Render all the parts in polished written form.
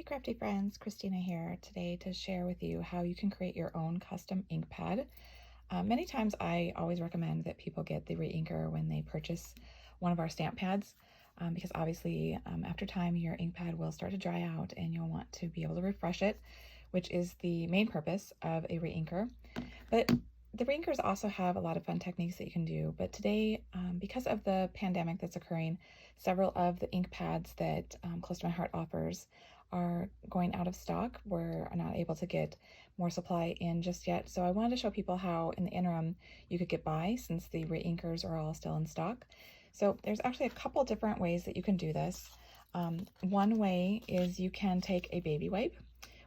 Crafty friends, Christina here today to share with you how you can create your own custom ink pad. Many times I always recommend that people get the reinker when they purchase one of our stamp pads because obviously after time your ink pad will start to dry out and you'll want to be able to refresh it, which is the main purpose of a reinker. But the reinkers also have a lot of fun techniques that you can do, but today, because of the pandemic that's occurring, several of the ink pads that Close to My Heart offers are going out of stock. We're not able to get more supply in just yet, so I wanted to show people how in the interim you could get by since the reinkers are all still in stock. So there's actually a couple different ways that you can do this. One way is you can take a baby wipe,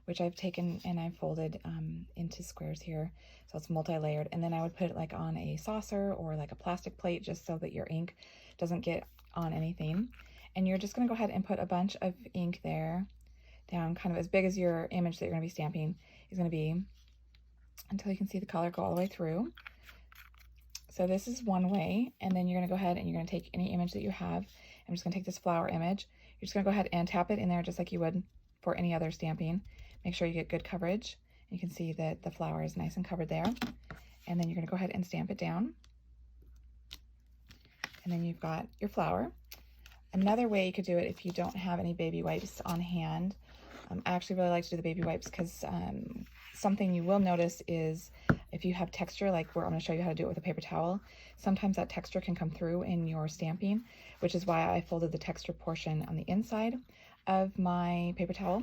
which I've taken and I've folded into squares here, so it's multi-layered, and then I would put it like on a saucer or like a plastic plate just so that your ink doesn't get on anything. And you're just going to go ahead and put a bunch of ink there down, kind of as big as your image that you're going to be stamping is going to be, until you can see the color go all the way through. So this is one way, and then you're going to go ahead and you're going to take any image that you have. I'm just going to take this flower image. You're just going to go ahead and tap it in there just like you would for any other stamping. Make sure you get good coverage. You can see that the flower is nice and covered there. And then you're going to go ahead and stamp it down. And then you've got your flower. Another way you could do it if you don't have any baby wipes on hand, I actually really like to do the baby wipes because something you will notice is if you have texture, like where I'm going to show you how to do it with a paper towel, sometimes that texture can come through in your stamping, which is why I folded the texture portion on the inside of my paper towel.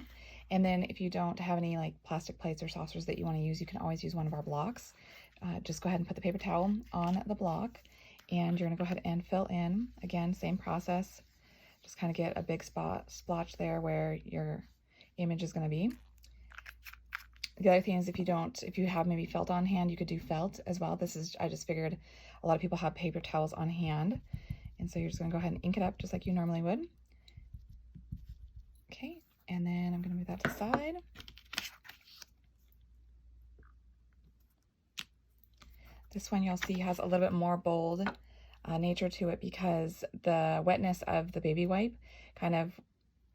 And then if you don't have any like plastic plates or saucers that you want to use, you can always use one of our blocks. Just go ahead and put the paper towel on the block, and you're going to go ahead and fill in. Again, same process. Just kind of get a big splotch there where your image is going to be. The other thing is if you have maybe felt on hand, you could do felt as well. I just figured a lot of people have paper towels on hand. And so you're just going to go ahead and ink it up just like you normally would. Okay, and then I'm going to move that to the side. This one you'll see has a little bit more bold nature to it because the wetness of the baby wipe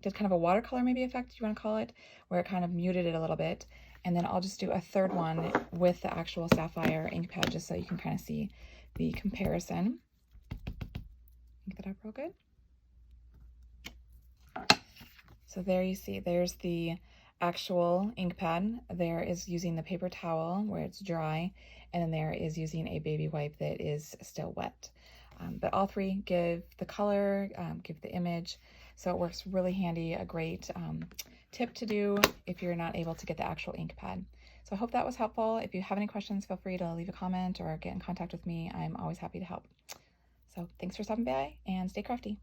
did kind of a watercolor maybe effect, you want to call it, where it kind of muted it a little bit. And then I'll just do a third one with the actual sapphire ink pad just so you can kind of see the comparison. Ink that up real good. So there you see, there's the actual ink pad. There is using the paper towel where it's dry, and then there is using a baby wipe that is still wet. But all three give the color, give the image, so it works really handy. A great tip to do if you're not able to get the actual ink pad. So I hope that was helpful. If you have any questions, feel free to leave a comment or get in contact with me. I'm always happy to help. So thanks for stopping by and stay crafty.